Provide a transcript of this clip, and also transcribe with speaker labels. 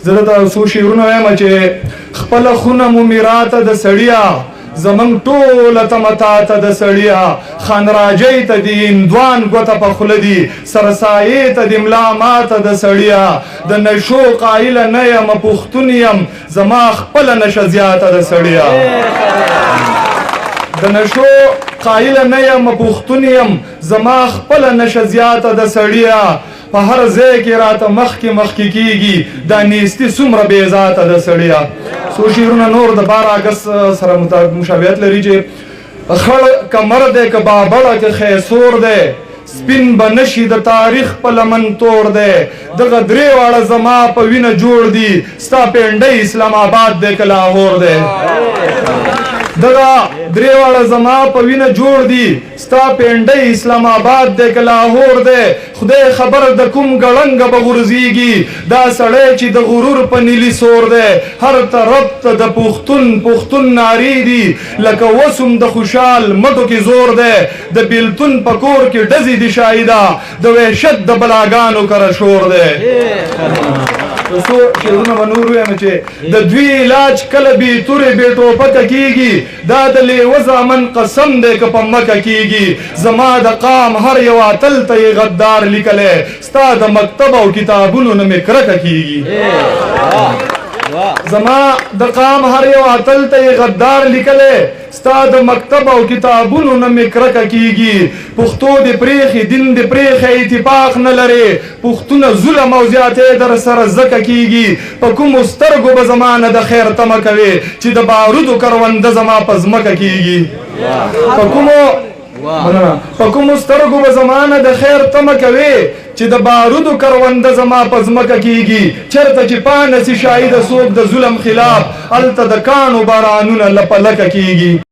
Speaker 1: زه درته څو شعرونه وایم چې خپله خونه مو میراته د سړیا زمنګ ټوله تمه تاته د سړیا خانراجۍ ته دي هندوان ګوته په خوله دي سرسایې ته د ملا ماته د سړیا د نشو قایله نه یم پښتون یم زما خپله نشه زیاته د سړیا د نشو قایله نه یم پښتون یم زما خپله نشه زیاته د سړیا په هر ځای کې راته مخکې مخکې کېږي دا نیستي څومره بې ذاته د سړیا څو شعرونه نور د 12 اګست سره مشابهت لري چې خړ کمر دی که بابړه که خیسور دی سپین به نشي د تاریخ په لمن تور دی دغه درې واړه زما په وینه جوړ دي ستا پنډۍ اسلام آباد دی که لاهور دی دغه درې واړه زما په وینه جوړ دي ستا پنډۍ اسلام آباد دی که لاهور دی خدای خبر د کوم ګړنګه به غورځېږي دا سړی چې د غرور په نیلي سور دی هر طرف ته د پښتون نارې دي لکه وسم د خوشحال مټو کې زور دی د بیلتون په کور کې ډزې دي شاهده د وحشت د بلاګانو کره شور دی څو شعرونه به نور ویم چې د دوی علاج کله بې تورې بې ټوپکه کېږي دا د لیوه زامن قسم دی که په مکه کېږي زما د قام هر یو اتل ته یې غدار لیکلی ستا د مکتب او کتابونو نه مې کرکه کېږي زما د قام هر یو اتل ته یې غدار لیکلی ستا د مکتب او کتابونو نه مې کرکه کېږي پښتو دې پرېښي دین دې پرېښی اتفاق نه لرې پښتونه ظلم او زیاتې در سره ځکه کېږي په کومو سترګو به زما نه د خیر تمه کوې چې د بارودو کرونده زما په ځمکه کېږي په کومو سترګو به زما نه د خیر تمه کوې چې د بارودو کرونده زما په ځمکه کېږي چېرته چې پانه سي شاهده څوک د ظلم خلاف هلته د کاڼو بارانونه لپه لکه کېږي